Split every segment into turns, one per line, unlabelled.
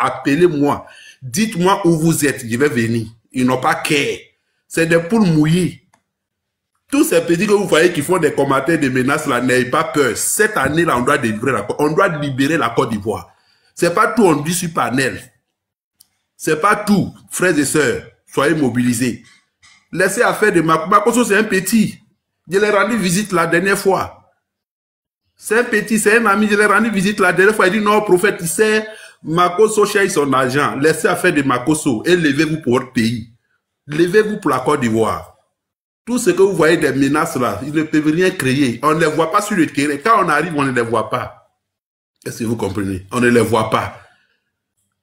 appelez-moi. Dites-moi où vous êtes, je vais venir. Ils n'ont pas care. C'est des poules mouillées. Tous ces petits que vous voyez qui font des commentaires de menaces là, n'ayez pas peur. Cette année-là, on doit libérer la Côte d'Ivoire. C'est pas tout, on dit sur panel. C'est pas tout, frères et sœurs. Soyez mobilisés. Laissez affaire de Makoso, c'est un petit. Je l'ai rendu visite la dernière fois. C'est un petit, c'est un ami, je l'ai rendu visite la dernière fois. Il dit non, prophète, il sait, Makoso cherche son argent. Laissez affaire de Makoso et levez-vous pour votre pays. Levez-vous pour la Côte d'Ivoire. Tout ce que vous voyez des menaces là, ils ne peuvent rien créer. On ne les voit pas sur le terrain. Quand on arrive, on ne les voit pas. Est-ce que vous comprenez? On ne les voit pas.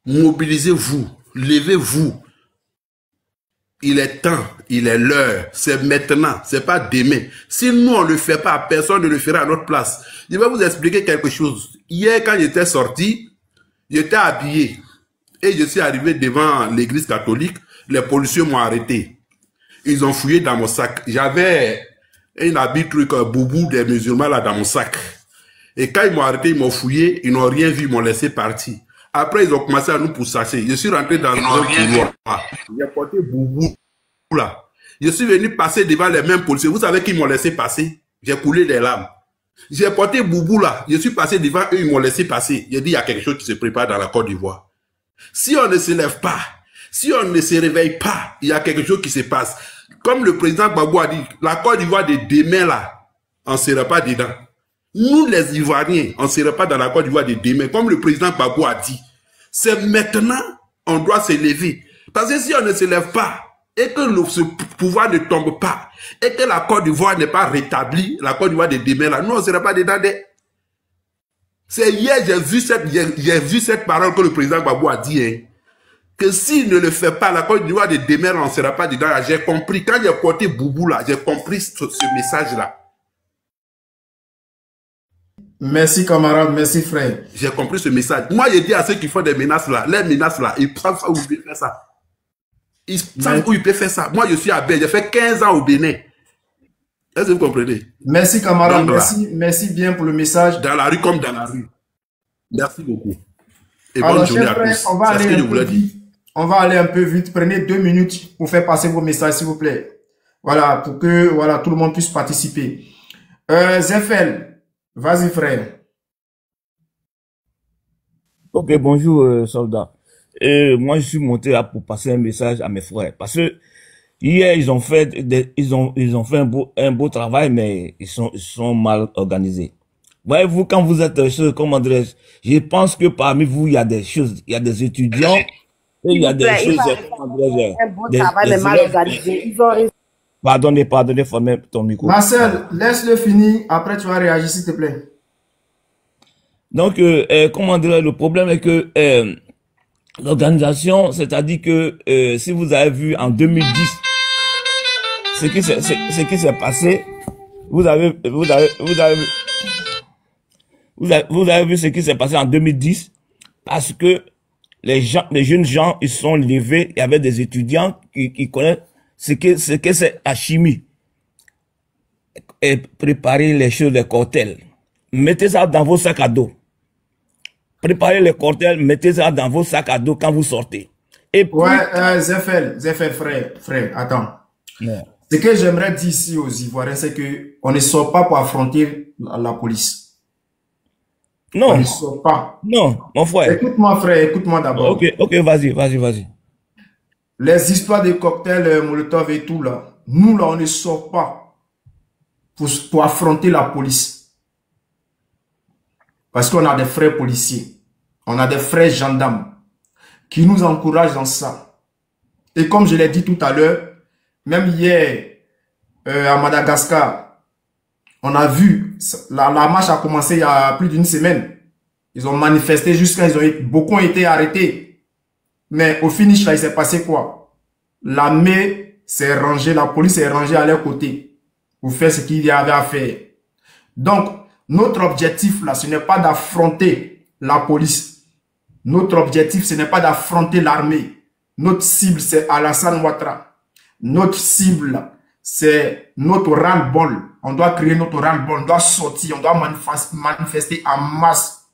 Mobilisez-vous. Levez-vous. Il est temps, il est l'heure, c'est maintenant, c'est pas demain. Si nous on ne le fait pas, personne ne le fera à notre place. Je vais vous expliquer quelque chose. Hier, quand j'étais sorti, j'étais habillé et je suis arrivé devant l'église catholique. Les policiers m'ont arrêté. Ils ont fouillé dans mon sac. J'avais un habit truc boubou des musulmans là dans mon sac. Et quand ils m'ont arrêté, ils m'ont fouillé, ils n'ont rien vu, ils m'ont laissé partir. Après, ils ont commencé à nous pourchasser. Je suis rentré dans un couloir. J'ai porté boubou là. Je suis venu passer devant les mêmes policiers. Vous savez qu'ils m'ont laissé passer? J'ai coulé des larmes. J'ai porté boubou là. Je suis passé devant eux, ils m'ont laissé passer. J'ai dit, il y a quelque chose qui se prépare dans la Côte d'Ivoire. Si on ne se lève pas, si on ne se réveille pas, il y a quelque chose qui se passe. Comme le président Gbagbo a dit, la Côte d'Ivoire de demain là, on ne sera pas dedans. Nous les Ivoiriens, on ne sera pas dans la Côte d'Ivoire de demain. Comme le président Gbagbo a dit, c'est maintenant on doit se lever. Parce que si on ne se lève pas, et que ce pouvoir ne tombe pas, et que la Côte d'Ivoire n'est pas rétablie, la Côte d'Ivoire de demain là, nous on ne sera pas dedans. C'est hier j'ai vu cette parole que le président Gbagbo a dit, hein, que s'il ne le fait pas, la Côte d'Ivoire de demain, on ne sera pas dedans. J'ai compris, quand j'ai porté boubou là, j'ai compris ce message là.
Merci camarade, merci frère.
J'ai compris ce message. Moi, je dis à ceux qui font des menaces là, les menaces là, ils savent où ils peuvent faire ça. Ils savent où ils peuvent faire ça. Moi, je suis à Bénin, j'ai fait 15 ans au Bénin. Est-ce que vous comprenez?
Merci camarade, donc, merci bien pour le message.
Dans la rue comme dans la rue. Merci beaucoup. Et
alors,
bonne journée à
frère,
tous.
on va aller un peu vite. On va aller un peu vite. Prenez 2 minutes pour faire passer vos messages, s'il vous plaît. Voilà, pour que voilà, tout le monde puisse participer. Zefel, vas-y frère.
Ok, bonjour soldat. Moi je suis monté là pour passer un message à mes frères parce que hier ils ont fait un beau travail, mais ils sont mal organisés. Voyez-vous, quand vous êtes comment dirais-je, je pense que parmi vous il y a des choses, il y a des étudiants et il y a des choses
un beau travail mais mal organisé. Ils ont...
Pardonnez, fermez ton micro.
Marcel, laisse-le finir, après tu vas réagir s'il te plaît.
Donc, comment dire, le problème est que l'organisation, c'est-à-dire que si vous avez vu en 2010 ce qui s'est passé, vous avez vu ce qui s'est passé en 2010 parce que les jeunes gens, ils sont levés, il y avait des étudiants qui connaissent ce que c'est la chimie et préparer les choses, les cocktails. Mettez ça dans vos sacs à dos. Préparez les cocktails, mettez ça dans vos sacs à dos quand vous sortez. Et puis...
Ouais, Zefel, frère, attends. Ouais. Ce que j'aimerais dire ici aux Ivoiriens, c'est que on ne sort pas pour affronter la police.
Non.
On ne sort pas.
Non, mon frère.
Écoute-moi, frère, écoute-moi d'abord.
Ok, vas-y.
Les histoires de cocktails Molotov et tout là, nous là, on ne sort pas pour affronter la police. Parce qu'on a des frères policiers, on a des frères gendarmes qui nous encouragent dans ça. Et comme je l'ai dit tout à l'heure, même hier à Madagascar, on a vu, la marche a commencé il y a plus d'1 semaine. Ils ont manifesté jusqu'à beaucoup ont été arrêtés. Mais au finish là, il s'est passé quoi? L'armée s'est rangée, la police s'est rangée à leur côté pour faire ce qu'il y avait à faire. Donc, notre objectif là, ce n'est pas d'affronter la police. Notre objectif, ce n'est pas d'affronter l'armée. Notre cible, c'est Alassane Ouattara. Notre cible, c'est notre ras-le-bol. On doit créer notre ras-le-bol. On doit sortir, on doit manifester en masse.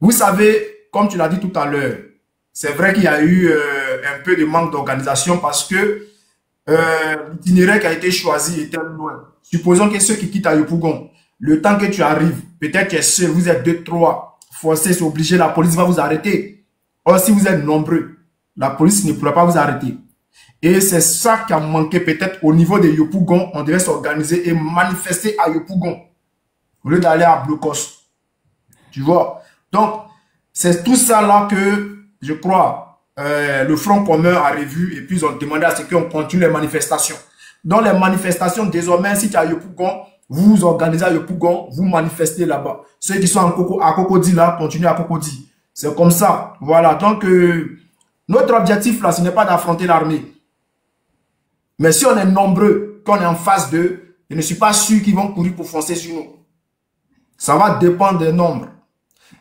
Vous savez, comme tu l'as dit tout à l'heure, c'est vrai qu'il y a eu un peu de manque d'organisation parce que l'itinéraire qui a été choisi était loin. Supposons que ceux qui quittent à Yopougon, le temps que tu arrives, peut-être tu es seul, vous êtes 2, 3, forcés, c'est obligé, la police va vous arrêter. Or, si vous êtes nombreux, la police ne pourra pas vous arrêter. Et c'est ça qui a manqué peut-être au niveau de Yopougon. On devait s'organiser et manifester à Yopougon au lieu d'aller à Blocos. Tu vois? Donc, c'est tout ça là que, je crois, le Front commun a revu et puis ils ont demandé à ce qu'on continue les manifestations. Dans les manifestations, désormais, si tu es à Yopougon, vous vous organisez à Yopougon, vous manifestez là-bas. Ceux qui sont à Cocody là, continuez à Cocody. C'est comme ça. Voilà. Donc, notre objectif là, ce n'est pas d'affronter l'armée. Mais si on est nombreux, qu'on est en face d'eux, je ne suis pas sûr qu'ils vont courir pour foncer sur nous. Ça va dépendre des nombres.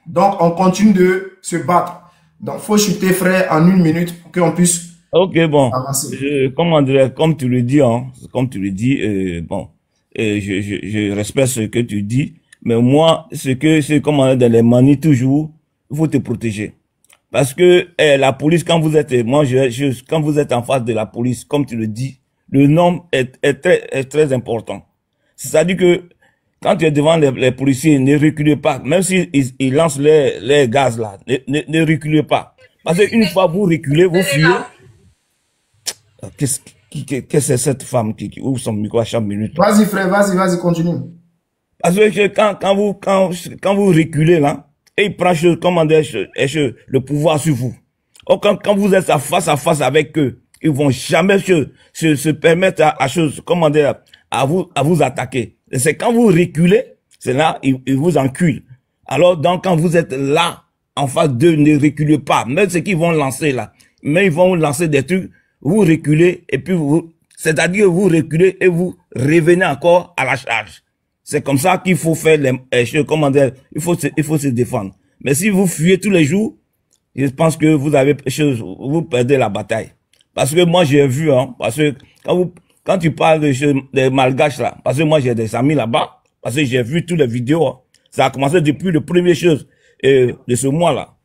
Donc, on continue de se battre. Donc, il faut chuter, frère, en 1 minute pour qu'on puisse avancer.
Comme tu le dis, hein, bon, je respecte ce que tu dis, mais moi, comme on est dans les manies toujours, il faut te protéger. Parce que la police, quand vous êtes, quand vous êtes en face de la police, comme tu le dis, le nombre est très important. C'est-à-dire que quand tu es devant les policiers, ne reculez pas. Même s'ils lancent les gaz là, ne reculez pas. Parce qu'une fois vous reculez, vous fuyez. Qu'est-ce que c'est cette femme qui ouvre son micro à chaque minute?
Vas-y frère, vas-y, continue.
Parce que quand vous reculez là, et il prend le pouvoir sur vous. Or, quand vous êtes face à face avec eux, ils vont jamais se permettre à vous attaquer. C'est quand vous reculez, c'est là, ils vous enculent. Alors, donc, quand vous êtes là, en face d'eux, ne reculez pas. Même ce qu'ils vont lancer là. Mais ils vont lancer des trucs, vous reculez, et puis c'est-à-dire vous reculez et vous revenez encore à la charge. C'est comme ça qu'il faut faire il faut se défendre. Mais si vous fuyez tous les jours, je pense que vous perdez la bataille. Parce que moi, j'ai vu, hein, parce que quand tu parles des Malgaches là, parce que moi, j'ai des amis là-bas, parce que j'ai vu toutes les vidéos, hein, ça a commencé depuis le premier chose de ce mois-là.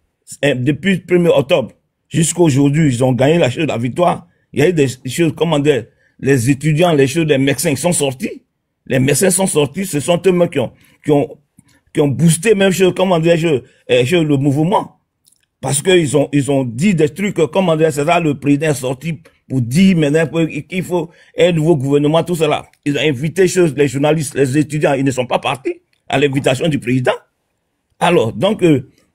Depuis le 1er octobre jusqu'à aujourd'hui, ils ont gagné la victoire. Il y a eu des choses, les étudiants, les médecins, ils sont sortis. Les médecins sont sortis, ce sont eux-mêmes qui ont boosté même le mouvement. Parce que ils ont dit des trucs, c'est ça, le président est sorti pour dire maintenant qu'il faut un nouveau gouvernement, tout cela. Ils ont invité les journalistes, les étudiants, ils ne sont pas partis à l'invitation du président. Alors, donc,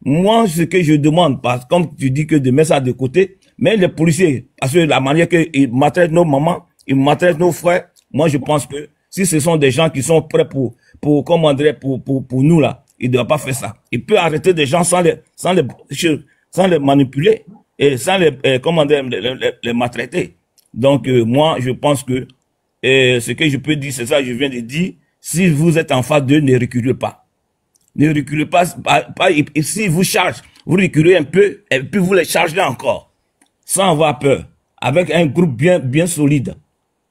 moi, ce que je demande, comme tu dis que de mettre ça de côté, mais les policiers, parce que la manière qu'ils maltraitent nos mamans, ils maltraitent nos frères, moi, je pense que si ce sont des gens qui sont prêts pour nous, là, ils ne doivent pas faire ça. Ils peuvent arrêter des gens sans les manipuler et sans les maltraiter. Donc, moi, je pense que ce que je peux dire, c'est ça que je viens de dire. Si vous êtes en face d'eux, ne reculez pas. Ne reculez pas. Et si vous chargez, vous reculez un peu et puis vous les chargez encore. Sans avoir peur. Avec un groupe bien solide.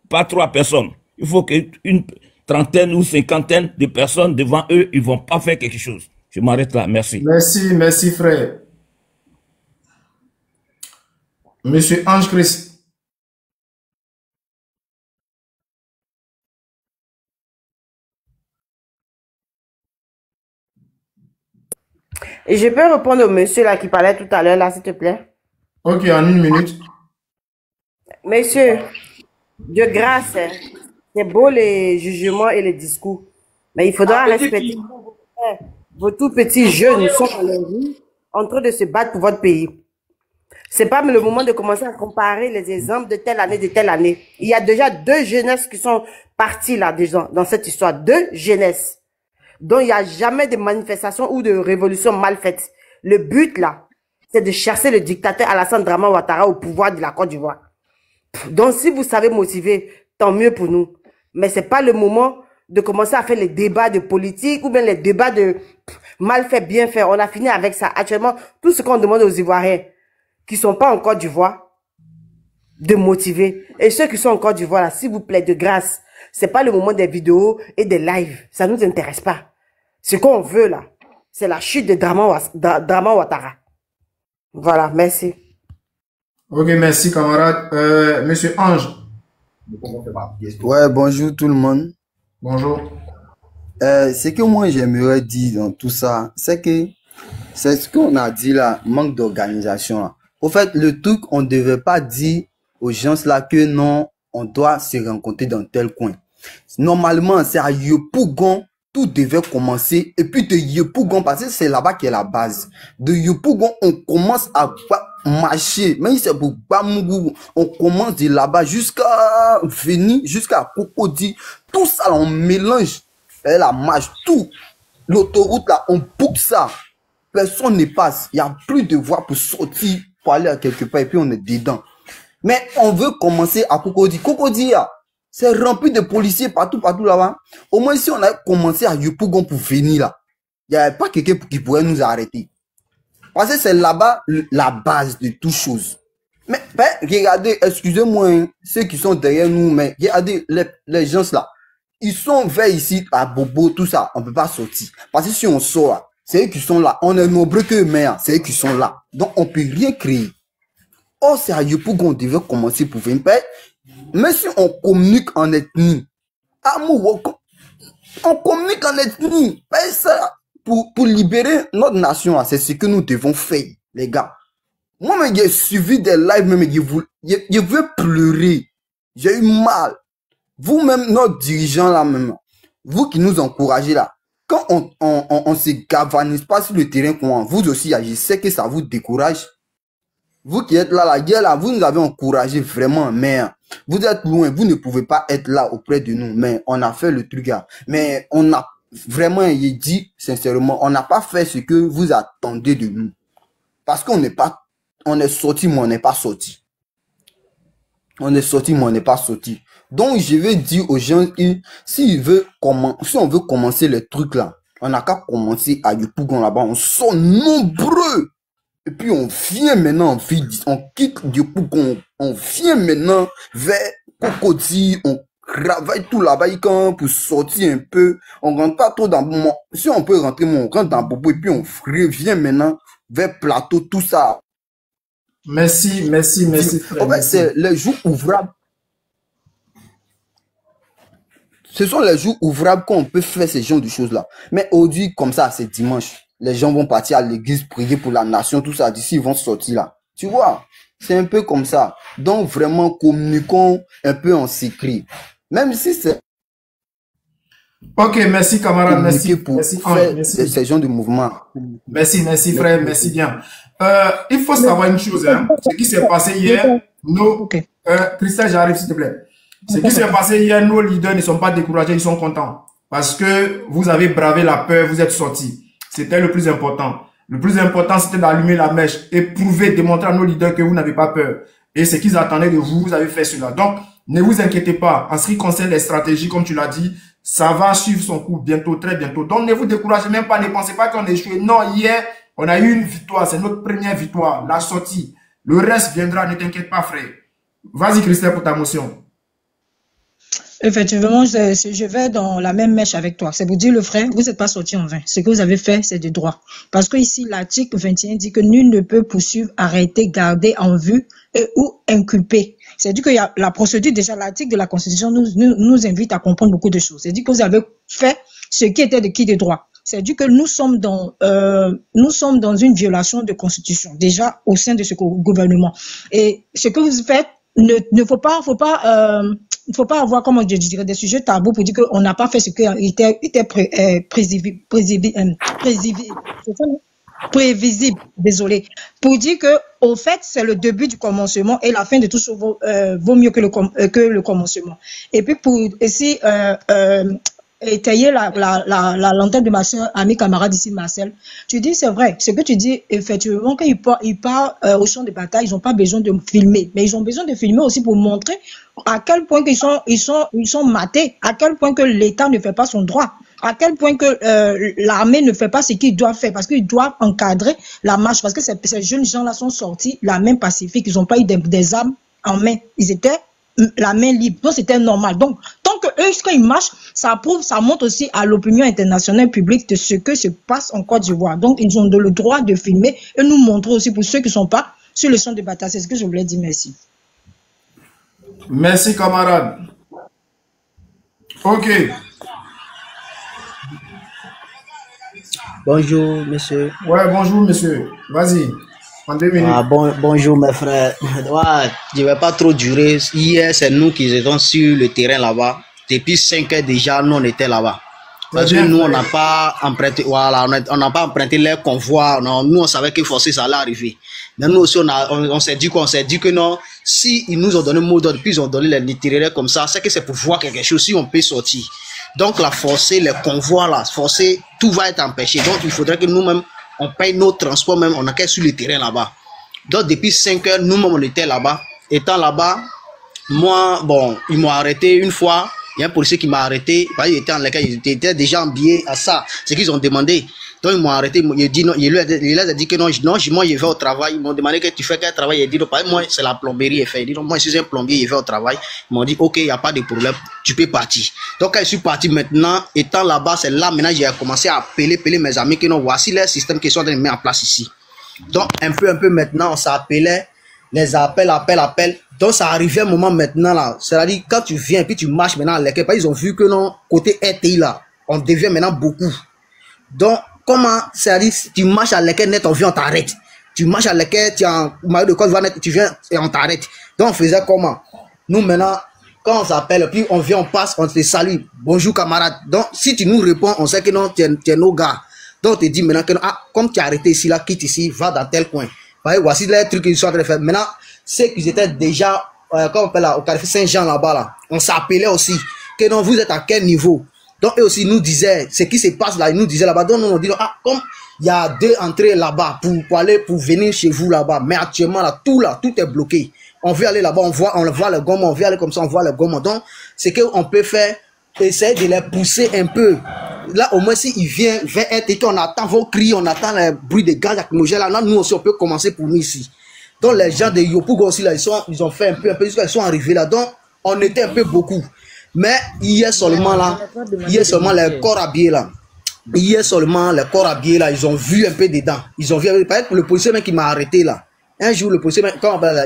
Pas 3 personnes. Il faut qu'une trentaine ou 50aine de personnes devant eux, ils vont pas faire quelque chose. Je m'arrête là. Merci.
Merci frère. Monsieur Ange Christ.
Et je peux répondre au monsieur là qui parlait tout à l'heure là, s'il te plaît?
Ok, en 1 minute.
Monsieur, de grâce, hein, c'est beau les jugements et les discours, mais il faudra respecter vos tout petits jeunes sont dans les rues en train de se battre pour votre pays. C'est pas le moment de commencer à comparer les exemples de telle année, de telle année. Il y a déjà 2 jeunesses qui sont parties là déjà dans cette histoire. 2 jeunesses. Donc il n'y a jamais de manifestation ou de révolution mal faite. Le but là, c'est de chasser le dictateur Alassane Dramane Ouattara au pouvoir de la Côte d'Ivoire. Donc si vous savez motiver, tant mieux pour nous. Mais c'est pas le moment de commencer à faire les débats de politique ou bien les débats de mal fait, bien fait. On a fini avec ça. Actuellement, tout ce qu'on demande aux Ivoiriens qui sont pas en Côte d'Ivoire, de motiver. Et ceux qui sont en Côte d'Ivoire, s'il vous plaît, de grâce, c'est pas le moment des vidéos et des lives. Ça nous intéresse pas. Ce qu'on veut là, c'est la chute de Dramane Ouattara. Voilà, merci.
Ok, merci camarade. Monsieur Ange.
Ouais, bonjour tout le monde.
Bonjour.
Ce que moi j'aimerais dire dans tout ça, c'est que c'est ce qu'on a dit là, manque d'organisation là. Au fait, le truc, on ne devait pas dire aux gens là que non, on doit se rencontrer dans tel coin. Normalement, c'est à Yopougon, tout devait commencer. Et puis de Yopougon, parce que c'est là-bas qui est la base. De Yopougon, on commence à marcher. Même si c'est pour Bamougou, on commence de là-bas jusqu'à venir, jusqu'à Cocody. Tout ça, on mélange. Et la marche, tout. L'autoroute là, on boucle ça. Personne ne passe. Il n'y a plus de voie pour sortir, pour aller à quelque part, et puis on est dedans. Mais on veut commencer à Cocody. Cocody, c'est rempli de policiers partout là-bas. Au moins, si on a commencé à Yopougon pour venir là, il n'y avait pas quelqu'un qui pourrait nous arrêter. Parce que c'est là-bas la base de toute chose. Mais regardez, excusez-moi, hein, ceux qui sont derrière nous, mais regardez les gens là. Ils sont vers ici, à Bobo, tout ça. On ne peut pas sortir. Parce que si on sort là, c'est eux qui sont là. On est nombreux que eux, c'est eux qui sont là. Donc, on ne peut rien créer. Or, c'est à Yopougon qu'on devait commencer pour venir. Mais si on communique en ethnie, on communique en ethnie. Ça, pour libérer notre nation, c'est ce que nous devons faire, les gars. Moi, j'ai suivi des lives, mais je veux pleurer. J'ai eu mal. Vous-même, notre dirigeant là même, vous qui nous encouragez là, quand on se galvanise pas sur le terrain, vous aussi, je sais que ça vous décourage. Vous qui êtes là, la guerre là, vous nous avez encouragé vraiment, mais vous êtes loin, vous ne pouvez pas être là auprès de nous, mais on a fait le truc là. Mais on a vraiment, il dit sincèrement, on n'a pas fait ce que vous attendez de nous. Parce qu'on n'est pas, on est sorti, mais on n'est pas sorti. On est sorti, mais on n'est pas sorti. Donc, je vais dire aux gens, si on veut commencer les trucs là, on n'a qu'à commencer à Yopougon là-bas, on sort nombreux. Et puis, on vient maintenant, on quitte Yopougon, on vient maintenant vers Cocody, on travaille tout là-bas, pour sortir un peu. On rentre pas trop dans Bobo. Si on peut rentrer, on rentre dans Bobo, et puis on revient maintenant vers Plateau, tout ça.
Merci, frère.
En fait, c'est les jours ouvrables. Ce sont les jours ouvrables qu'on peut faire ce genre de choses-là. Mais aujourd'hui, comme ça, c'est dimanche. Les gens vont partir à l'église, prier pour la nation, tout ça. D'ici, ils vont sortir là. Tu vois, c'est un peu comme ça. Donc, vraiment, communiquons un peu en secret. Même si c'est...
Ok, merci camarade, merci.
Pour
merci,
faire
merci.
Ce genre de mouvement.
Merci frère, merci bien. Il faut savoir une chose, hein. Ce qui s'est passé hier, Christelle, j'arrive s'il te plaît. Ce qui s'est passé hier, nos leaders ne sont pas découragés, ils sont contents. Parce que vous avez bravé la peur, vous êtes sortis. C'était le plus important. Le plus important, c'était d'allumer la mèche et prouver, démontrer à nos leaders que vous n'avez pas peur. Et ce qu'ils attendaient de vous, vous avez fait cela. Donc, ne vous inquiétez pas. En ce qui concerne les stratégies, comme tu l'as dit, ça va suivre son cours bientôt, très bientôt. Donc, ne vous découragez même pas, ne pensez pas qu'on a échoué. Non, hier, on a eu une victoire. C'est notre première victoire, la sortie. Le reste viendra, ne t'inquiète pas, frère. Vas-y, Christelle, pour ta motion.
Effectivement, je vais dans la même mèche avec toi. C'est pour dire, le frère, vous n'êtes pas sorti en vain. Ce que vous avez fait, c'est de droit. Parce que ici, l'article 21 dit que nul ne peut poursuivre, arrêter, garder en vue ou inculper. C'est-à-dire que la procédure, déjà, l'article de la Constitution nous invite à comprendre beaucoup de choses. C'est-à-dire que vous avez fait ce qui était de qui de droit. C'est-à-dire que nous sommes dans une violation de Constitution, déjà, au sein de ce gouvernement. Et ce que vous faites, ne faut pas avoir, comment je dirais, des sujets tabous pour dire qu'on n'a pas fait ce qui était prévisible, désolé. Pour dire que, au fait, c'est le début du commencement et la fin de tout chose vaut mieux que le commencement. Et puis, pour essayer, étayer la lanterne de ma soeur, ami camarade ici, Marcel. Tu dis, c'est vrai, ce que tu dis, effectivement, quand ils partent au champ de bataille, ils n'ont pas besoin de filmer, mais ils ont besoin de filmer aussi pour montrer à quel point ils sont matés, à quel point que l'État ne fait pas son droit, à quel point que l'armée ne fait pas ce qu'ils doivent faire, parce qu'ils doivent encadrer la marche, parce que ces jeunes gens-là sont sortis la main pacifique, ils n'ont pas eu des armes en main, ils étaient la main libre, donc c'était normal. Donc, tant que eux, quand ils marchent, ça prouve, ça montre aussi à l'opinion internationale publique de ce que se passe en Côte d'Ivoire. Donc, ils ont le droit de filmer et nous montrer aussi pour ceux qui ne sont pas sur le champ de bataille. C'est ce que je voulais dire. Merci.
Merci, camarade. Ok.
Bonjour, monsieur.
Ouais, bonjour, monsieur. Vas-y. En 2 minutes.
Bonjour, mes frères. Ouais, je ne vais pas trop durer. Hier, c'est nous qui étions sur le terrain là-bas. Depuis 5 heures déjà, nous, on était là-bas. Parce que nous, on n'a pas emprunté, voilà, on n'a pas emprunté les convois. Non, nous, on savait que forcément ça allait arriver. Mais nous aussi, on s'est dit que non, si ils nous ont donné le mot d'ordre, puis ils ont donné les itinéraires comme ça, c'est que c'est pour voir quelque chose, si on peut sortir. Donc, la forcer, les convois là, forcer, tout va être empêché. Donc, il faudrait que nous-mêmes, on paye nos transports même, on a qu'à sur le terrain là-bas. Donc, depuis 5 heures, nous-mêmes, on était là-bas. Étant là-bas, moi, bon, ils m'ont arrêté une fois. Il y a un policier qui m'a arrêté. Il était en lesquels ils étaient déjà habillés à ça. C'est qu'ils ont demandé. Donc, ils m'ont arrêté. Il dit non. Il a dit que non, moi, je vais au travail. Ils m'ont demandé que tu fais quel travail. Il dit non, moi, c'est la plomberie. Il dit non, moi, je suis un plombier, je vais au travail. Ils m'ont dit, ok, il n'y a pas de problème. Tu peux partir. Donc, quand je suis parti maintenant, étant là-bas, c'est là, maintenant, j'ai commencé à appeler mes amis que non, voici les systèmes qui sont en train de mettre en place ici. Donc, un peu maintenant, on s'appelait. Les appels. Donc, ça arrivait un moment maintenant là. C'est-à-dire, quand tu viens et puis tu marches maintenant à l'équipe, ils ont vu que non, côté RTI là, on devient maintenant beaucoup. Donc, comment, c'est-à-dire, tu marches à l'équipe net, on vient, on t'arrête. Tu marches à l'équipe, tu es en maillot de Côte d'Ivoire net, tu viens et on t'arrête. Donc, on faisait comment? Nous maintenant, quand on s'appelle, puis on vient, on passe, on te salue. Bonjour camarade. Donc, si tu nous réponds, on sait que non, tu es nos gars. Donc, on te dit maintenant que non, ah, comme tu es arrêté ici là, quitte ici, va dans tel coin. Voici les trucs qu'ils sont en train de faire. Maintenant, c'est qu'ils étaient déjà, comme on appelle là, au quartier Saint-Jean là-bas, là. On s'appelait aussi, que non, vous êtes à quel niveau? Donc, eux aussi nous disaient, ce qui se passe là, ils nous disaient là-bas. Donc, nous, on dit, ah, comme il y a 2 entrées là-bas pour venir chez vous là-bas. Mais actuellement, là, tout est bloqué. On veut aller là-bas, on voit le gomme, on veut aller comme ça, on voit le gomme. Donc, c'est qu'on peut faire, essayer de les pousser un peu. Là, au moins, s'ils viennent vers être et qu'on attend vos cris, on attend le bruit des gaz lacrymogènes, là, nous aussi, on peut commencer pour nous ici. Donc, les gens de Yopougon aussi, là, ils ont fait un peu, ils sont arrivés là. Donc, on était un peu beaucoup. Mais, hier seulement, les corps habillés, là. Hier seulement, les corps habillés, là, ils ont vu un peu dedans. Ils ont vu, par exemple, le policier même qui m'a arrêté, là. Un jour, le policier,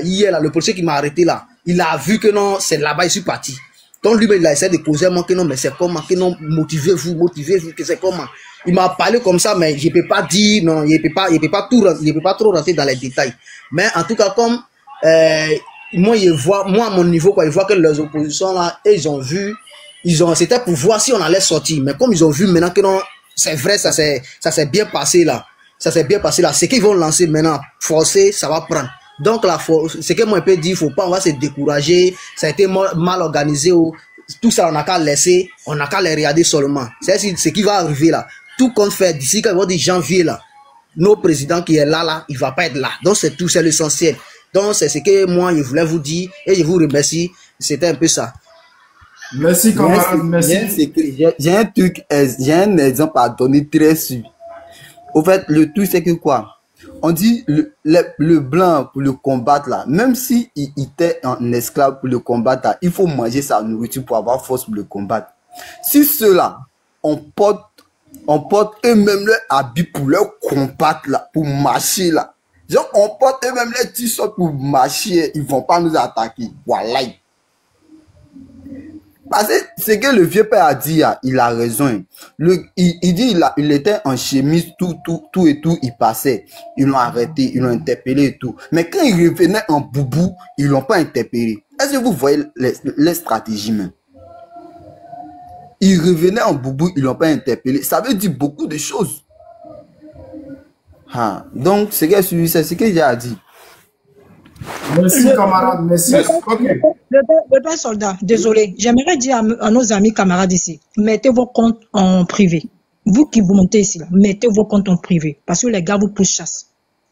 hier, là, le policier qui m'a arrêté, là, il a vu que non, c'est là-bas, il suis parti. Donc lui, il a essayé de poser moi que non, mais c'est comment, que non, motivez-vous, que c'est comment. Il m'a parlé comme ça, mais je peux pas dire, non, il peut pas trop rentrer dans les détails. Mais en tout cas, comme, moi, à mon niveau, quoi, il voit que les oppositions là, et ils ont vu, c'était pour voir si on allait sortir. Mais comme ils ont vu maintenant que non, c'est vrai, ça s'est bien passé là. Ça s'est bien passé là. Ce qu'ils vont lancer maintenant, forcer, ça va prendre. Donc, ce que moi je peux dire, faut pas, on va se décourager, ça a été mal organisé, tout ça, on n'a qu'à laisser, on n'a qu'à les regarder seulement. C'est ce qui va arriver là. Tout compte fait, d'ici quand ils vont dire janvier là, nos présidents qui est là, il va pas être là. Donc, c'est tout, c'est l'essentiel. Donc, c'est ce que moi, je voulais vous dire, et je vous remercie. C'était un peu ça.
Merci, camarade, merci.
J'ai un exemple à donner très sûr. Au fait, le tout, c'est que quoi? On dit le blanc pour le combattre là, même si il était un esclave pour le combattre là, il faut manger sa nourriture pour avoir force pour le combattre. Si ceux-là, on porte eux-mêmes leur habit pour leur combattre là, pour marcher là. Genre, on porte eux-mêmes les t-shirts pour marcher, ils vont pas nous attaquer. Voilà. Parce que ce que le vieux père a dit, il a raison. Il dit, il était en chemise, tout, il passait. Ils l'ont arrêté, ils l'ont interpellé et tout. Mais quand il revenait en boubou, ils l'ont pas interpellé. Est-ce que vous voyez les stratégies même? Il revenait en boubou, ils l'ont pas interpellé. Ça veut dire beaucoup de choses. Donc, c'est ce que j'ai à dire.
Merci, camarade, merci. Okay.
Le père soldat, désolé, j'aimerais dire à nos amis camarades ici, mettez vos comptes en privé. Vous qui vous montez ici, là, mettez vos comptes en privé, parce que les gars vous poussent chasse.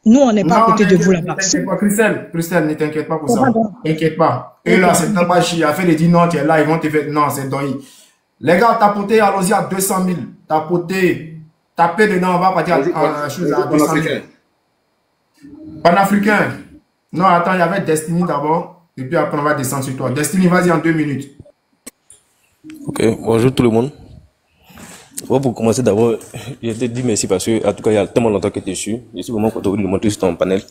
Nous, on n'est pas à côté de vous là-bas.
Ne t'inquiète pas, Christelle, ne t'inquiète pas pour ça. T'inquiète pas. Et là, c'est pas chier. A fait les dit non, tu es là, ils vont te faire. Non, c'est doyi. Les gars, tapotez, allons-y à 200 000. Tapotez, tapez dedans, on va partir à 200 000. Panafricain. Non, attends, il y avait Destiny d'abord. Et puis après, on va descendre sur toi. Destiny, vas-y en 2 minutes.
Ok, bonjour tout le monde. Bon, pour commencer d'abord, je te dis merci parce que, en tout cas, il y a tellement longtemps que tu es dessus. Je suis vraiment content de le montrer sur ton panel.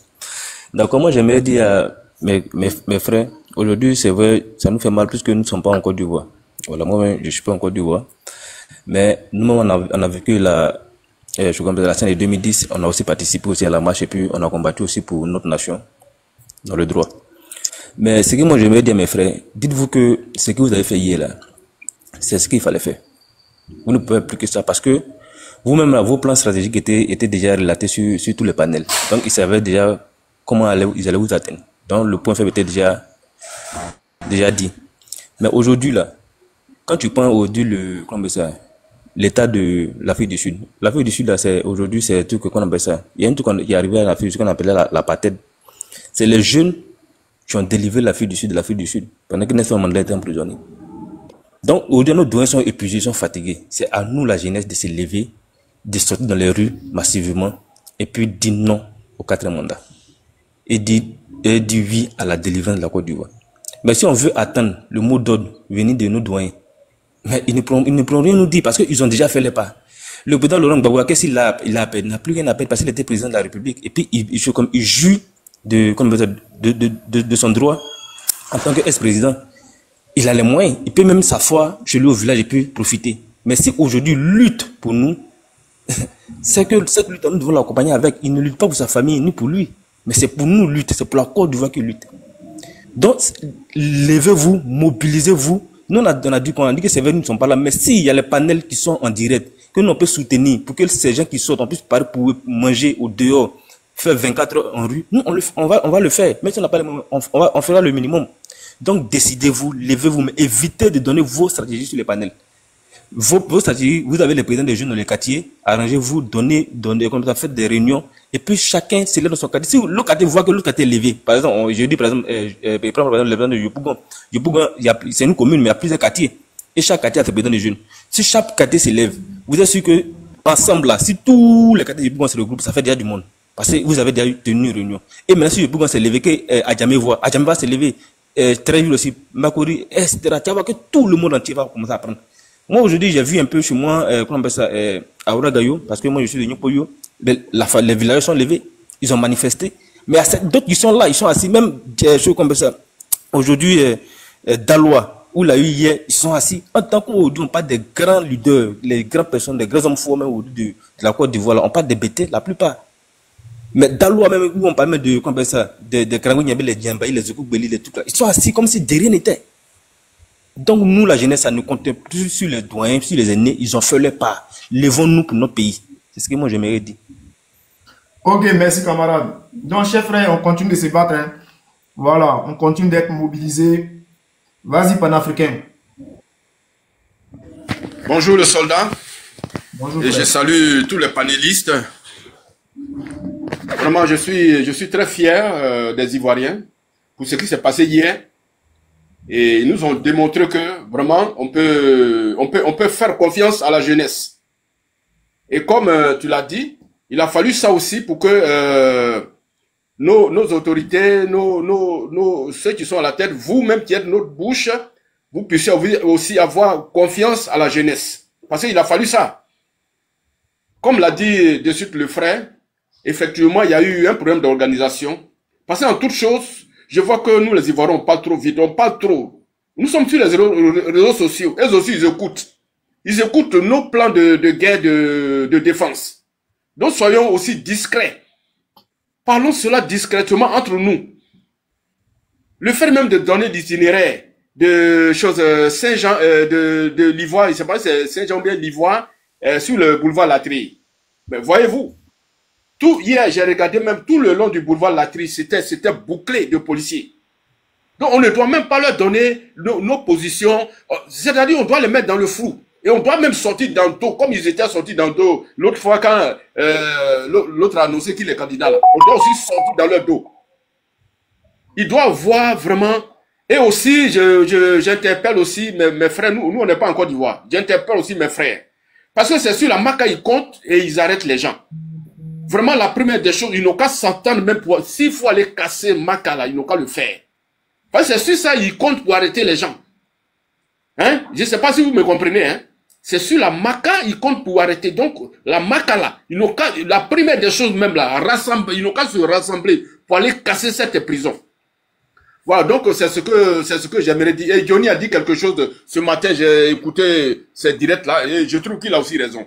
D'accord, moi j'aimerais dire à mes frères, aujourd'hui c'est vrai, ça nous fait mal puisque nous ne sommes pas en Côte d'Ivoire. Voilà, moi-même je suis pas en Côte d'Ivoire. Mais nous-mêmes on a vécu je comprends la scène de 2010, on a aussi participé aussi à la marche et puis on a combattu aussi pour notre nation, dans le droit. Mais ce que moi j'aimerais dire à mes frères, dites-vous que ce que vous avez fait hier là, c'est ce qu'il fallait faire. Vous ne pouvez plus que ça parce que vous-même là, vos plans stratégiques étaient déjà relatés sur tous les panels. Donc ils savaient déjà comment ils allaient vous atteindre. Donc le point faible était déjà dit. Mais aujourd'hui là, quand tu prends aujourd'hui l'état de l'Afrique du Sud. L'Afrique du Sud là, aujourd'hui c'est un truc qu'on appelle ça. Il y a un truc qui est arrivé à l'Afrique du Sud qu'on appelait l'apartheid. C'est les jeunes qui ont délivré l'Afrique du Sud de l'Afrique du Sud pendant que Nelson Mandela était emprisonné. Donc aujourd'hui nos doyens sont épuisés, sont fatigués. C'est à nous la jeunesse de se lever, de sortir dans les rues massivement et puis dire non au 4e mandat. Et dire oui à la délivrance de la Côte d'Ivoire. Mais si on veut attendre le mot d'ordre venir de nos doyens, mais ils ne pourront rien nous dire parce qu'ils ont déjà fait les pas. Le président Laurent Gbagbo, qu'est-ce qu'il a appelé? Il n'a plus rien à appeler parce qu'il était président de la République. Et puis il joue de son droit en tant qu'ex-président. Il a les moyens. Il peut même s'asseoir chez lui au village et puis profiter. Mais si aujourd'hui il lutte pour nous, c'est que cette lutte, nous devons l'accompagner avec. Il ne lutte pas pour sa famille ni pour lui. Mais c'est pour nous lutte, c'est pour la Côte d'Ivoire qu'il lutte. Donc, levez-vous, mobilisez-vous. Nous, on a dit que ces nous ne sont pas là. Mais s'il y a les panels qui sont en direct, que nous on peut soutenir, pour que ces gens qui sortent, on puisse parler pour manger au dehors, faire 24 heures en rue, nous, on va le faire. Même si on n'a pas les moyens, on fera le minimum. Donc, décidez-vous, levez-vous, mais évitez de donner vos stratégies sur les panels. Vos stratégies, vous avez les présidents des jeunes dans les quartiers, arrangez-vous, donnez, comme ça, faites des réunions, et puis chacun se lève dans son quartier. Si l'autre quartier voit que l'autre quartier est levé, par exemple, je dis par exemple, le président de Yopougon, c'est une commune, mais il y a plusieurs quartiers, et chaque quartier a ses présidents des jeunes. Si chaque quartier se lève, vous êtes sûr que, ensemble là, si tous les quartiers de Yopougon se regroupent, ça fait déjà du monde. Parce que vous avez déjà tenu une réunion. Et maintenant, si Yopougon s'est levé, que Adjamé va se lever, Tréville aussi, Makori, etc. Tu vas voir que tout le monde entier va commencer à prendre. Moi, aujourd'hui, j'ai vu un peu chez moi, comment on appelle ça, à Ouragayo, parce que moi, je suis de Nyopoyo, les villages sont levés, ils ont manifesté, mais d'autres qui sont là, ils sont assis, même, je comme ça, aujourd'hui, Dalois, où il a eu hier, ils sont assis. En tant qu'aujourd'hui, on parle des grands leaders, les grandes personnes, des grands hommes forts, même de la Côte d'Ivoire, on parle des bêtés, la plupart. Mais Dalois, même, où on parle même de, comment on appelle ça, des Krangou, les Djambaï, les Zoukoubeli, les trucs là, ils sont assis comme si de rien n'était. Donc nous, la jeunesse, ça ne compte plus sur les doyens, sur les aînés, ils ont fait leur part. Levons-nous pour notre pays. C'est ce que moi j'aimerais dire.
Ok, merci camarade. Donc, chers frères, on continue de se battre. Hein. Voilà, on continue d'être mobilisés. Vas-y, panafricain.
Bonjour le soldat.
Bonjour.
Et
frère.
je salue tous les panélistes. Vraiment, je suis très fier des Ivoiriens pour ce qui s'est passé hier. Et ils nous ont démontré que vraiment on peut faire confiance à la jeunesse. Et comme tu l'as dit, il a fallu ça aussi pour que nos autorités, ceux qui sont à la tête, vous-même qui êtes notre bouche, vous puissiez aussi avoir confiance à la jeunesse. Parce qu'il a fallu ça. Comme l'a dit de suite le frère, effectivement, il y a eu un problème d'organisation. Parce qu'en toute chose, je vois que nous, les Ivoiriens, on parle trop vite, on parle trop. Nous sommes sur les réseaux sociaux. Eux aussi, ils écoutent. Ils écoutent nos plans de guerre, de défense. Donc, soyons aussi discrets. Parlons cela discrètement entre nous. Le fait même de donner l'itinéraire de choses Saint-Jean, de l'Ivoire, je ne sais pas si c'est Saint-Jean ou bien l'Ivoire, sur le boulevard Latry. Mais voyez-vous, hier, j'ai regardé même tout le long du boulevard Latry, c'était bouclé de policiers. Donc, on ne doit même pas leur donner nos positions. C'est-à-dire, on doit les mettre dans le flou. Et on doit même sortir dans le dos, comme ils étaient sortis dans le dos l'autre fois quand l'autre a annoncé qu'il est candidat. Là. On doit aussi sortir dans leur dos. Ils doivent voir vraiment. Et aussi, j'interpelle aussi mes frères. Nous, on n'est pas en Côte d'Ivoire. J'interpelle aussi mes frères. Parce que c'est sur la Maka, ils comptent et ils arrêtent les gens. Vraiment, la première des choses, ils n'ont qu'à s'entendre même pour... S'il faut aller casser Maka, là, ils n'ont qu'à le faire. Parce que c'est sur ça, ils comptent pour arrêter les gens. Hein? Je ne sais pas si vous me comprenez. Hein? C'est sur la Maca, ils comptent pour arrêter. Donc, la Maca là, ils n'ont qu'à, la première des choses même là, ils n'ont qu'à se rassembler pour aller casser cette prison. Voilà, donc c'est ce que j'aimerais dire. Et Johnny a dit quelque chose ce matin, j'ai écouté cette direct là, et je trouve qu'il a aussi raison.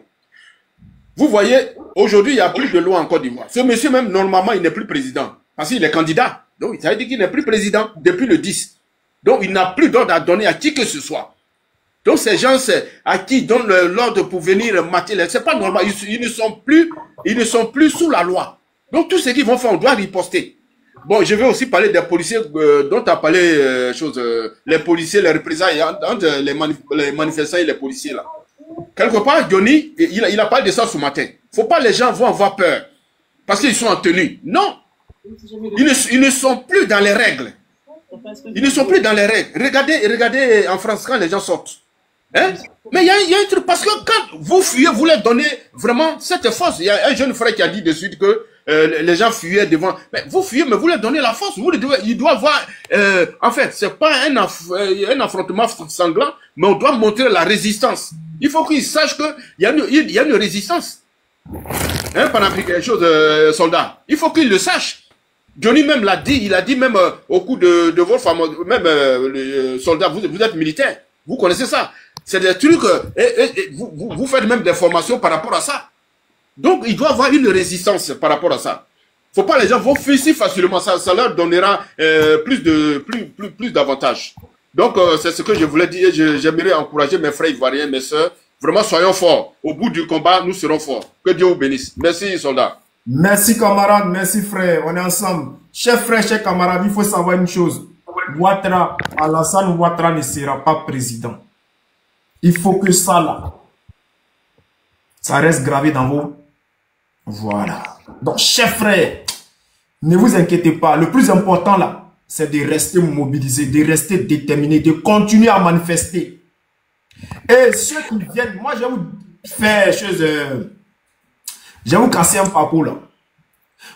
Vous voyez, aujourd'hui, il n'y a plus de loi en Côte d'Ivoire. Ce monsieur même, normalement, il n'est plus président. Parce qu'il est candidat. Donc, ça veut dire qu'il n'est plus président depuis le 10. Donc, il n'a plus d'ordre à donner à qui que ce soit. Donc, ces gens à qui ils donnent l'ordre pour venir mater, c'est pas normal. Ils ne sont plus sous la loi. Donc, tout ce qu'ils vont faire, on doit riposter. Bon, je vais aussi parler des policiers dont tu as parlé, les policiers, les représentants, entre les manifestants et les policiers là. Quelque part, Johnny, il a parlé de ça ce matin. Faut pas les gens vont avoir peur. Parce qu'ils sont en tenue. Non. Ils ne sont plus dans les règles. Ils ne sont plus dans les règles. Regardez en France quand les gens sortent. Hein? Mais il y a un truc, parce que quand vous fuyez, vous leur donnez vraiment cette force. Il y a un jeune frère qui a dit de suite que les gens fuyaient devant. Mais vous fuyez, mais vous leur donnez la force. Il doit avoir... en fait, c'est pas un affrontement sanglant, mais on doit montrer la résistance. Il faut qu'ils sachent qu'il y a une résistance. Hein, pendant quelque chose, soldats. Il faut qu'ils le sachent. Johnny même l'a dit, il a dit même au coup de vos femmes, même les soldats, vous êtes militaires. Vous connaissez ça. C'est des trucs, vous faites même des formations par rapport à ça. Donc, il doit avoir une résistance par rapport à ça. Faut pas les gens vont fuir si facilement, ça leur donnera plus d'avantages. Donc, c'est ce que je voulais dire. J'aimerais encourager mes frères ivoiriens, mes sœurs. Vraiment, soyons forts. Au bout du combat, nous serons forts. Que Dieu vous bénisse. Merci, soldats.
Merci, camarades. Merci, frère. On est ensemble. Chers frères, chers camarades, il faut savoir une chose. Alassane Ouattara ne sera pas président. Il faut que ça, là, ça reste gravé dans vos... Voilà. Donc, chers frères, ne vous inquiétez pas. Le plus important, là, c'est de rester mobilisé, de rester déterminé, de continuer à manifester. Et ceux qui viennent, moi, je vais vous faire chose... je vais vous casser un papo, là.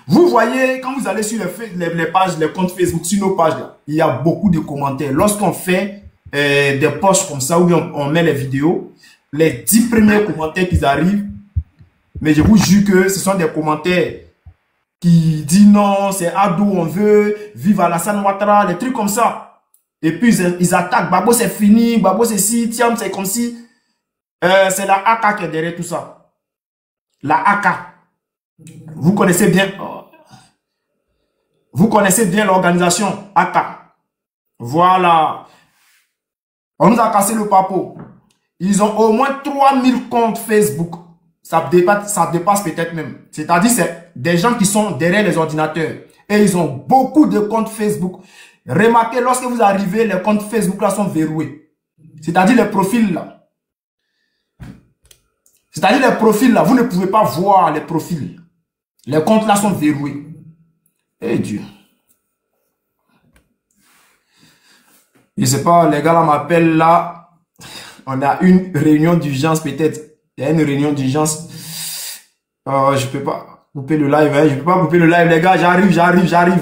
Vous voyez, quand vous allez sur les pages, les comptes Facebook, sur nos pages, là, il y a beaucoup de commentaires. Lorsqu'on fait des posts comme ça, où on met les vidéos, les 10 premiers commentaires qui arrivent, mais je vous jure que ce sont des commentaires qui disent non, c'est Adou, on veut, vive Alassane Ouattara, des trucs comme ça. Et puis ils attaquent, Babo c'est fini, Babo c'est si, Tiam c'est comme si. C'est la AK qui est derrière tout ça. La AK. Vous connaissez bien l'organisation AK. Voilà. On nous a cassé le papo. Ils ont au moins 3000 comptes Facebook. Ça dépasse peut-être même. C'est-à-dire c'est des gens qui sont derrière les ordinateurs. Et ils ont beaucoup de comptes Facebook. Remarquez, lorsque vous arrivez, les comptes Facebook là sont verrouillés. C'est-à-dire les profils là. C'est-à-dire les profils là, vous ne pouvez pas voir les profils. Les comptes là sont verrouillés. Eh Dieu. Je sais pas, les gars là m'appellent là. On a une réunion d'urgence peut-être. Il y a une réunion d'urgence. Je peux pas couper le live. Hein. Je peux pas couper le live, les gars. J'arrive.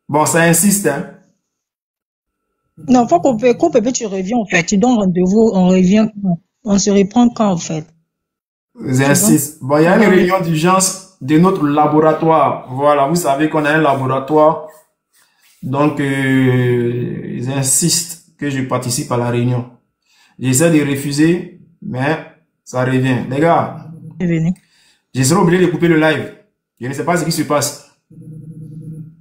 Bon, ça insiste. Hein.
Non, faut qu'on peut, tu reviens en fait. Tu donnes rendez-vous, on revient. On se reprend quand en fait.
J'insiste. Bon, il y a une réunion d'urgence de notre laboratoire. Voilà, vous savez qu'on a un laboratoire. Donc, ils insistent que je participe à la réunion. J'essaie de refuser, mais ça revient. Les gars, je serai obligé de couper le live. Je ne sais pas ce qui se passe.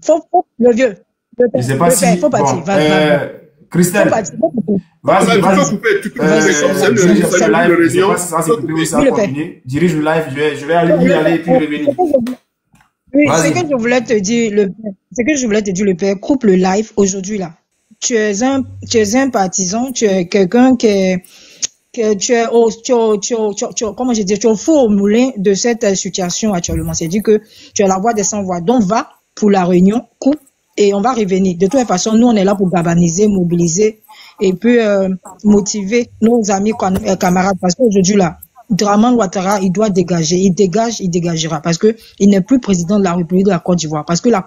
Faut le vieux.
Je ne sais pas si...
Faut partir.
Bon, Christelle, vas-y.
Tu peux
dirige le live, je vais aller et puis revenir.
Oui, ce que je voulais te dire, le père, coupe le live aujourd'hui là. Tu es un partisan, tu es quelqu'un tu es au four au moulin de cette situation actuellement. C'est-à-dire que tu es la voix des sans voix. Donc va pour la réunion, coupe et on va revenir. De toute façon, nous on est là pour galvaniser, mobiliser et puis motiver nos amis camarades. Parce qu'aujourd'hui là, Draman Ouattara, il doit dégager. Il dégage, il dégagera. Parce que il n'est plus président de la République de la Côte d'Ivoire. Parce que la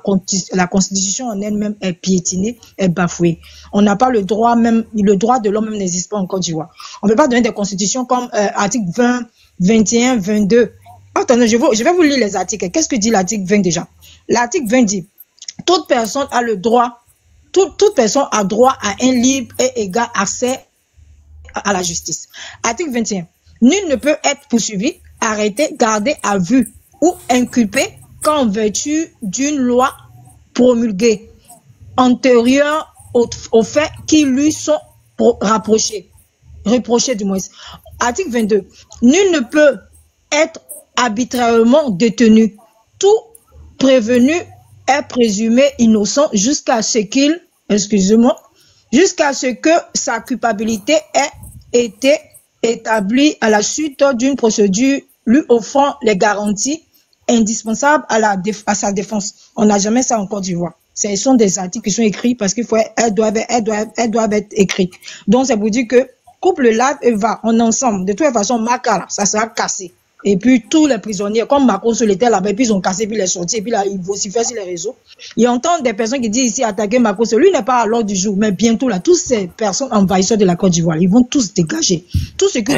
constitution en elle-même est piétinée, est bafouée. On n'a pas le droit même, le droit de l'homme même n'existe pas en Côte d'Ivoire. On ne peut pas donner des constitutions comme article 20, 21, 22. Attendez, je vais vous lire les articles. Qu'est-ce que dit l'article 20 déjà? L'article 20 dit, toute personne a le droit, toute personne a droit à un libre et égal accès à la justice. Article 21. Nul ne peut être poursuivi, arrêté, gardé à vue ou inculpé qu'en vertu d'une loi promulguée antérieure aux faits qui lui sont reprochés du moins. Article 22. Nul ne peut être arbitrairement détenu. Tout prévenu est présumé innocent jusqu'à ce qu'il, jusqu'à ce que sa culpabilité ait été établie à la suite d'une procédure lui offrant les garanties indispensables à sa défense. On n'a jamais ça en Côte d'Ivoire. Ce sont des articles qui sont écrits parce qu'elles doivent être écrites. Donc c'est pour dire que coupe le live et va en ensemble. De toute façon, Makala, ça sera cassé. Et puis tous les prisonniers, comme Macron Seul était là-bas, puis ils ont cassé, puis il est sorti, et puis là, il vocifère sur les réseaux. Il entend des personnes qui disent ici attaquer Macron Seul. Lui n'est pas à l'ordre du jour, mais bientôt là, toutes ces personnes envahissantes de la Côte d'Ivoire, ils vont tous dégager. Tout ce que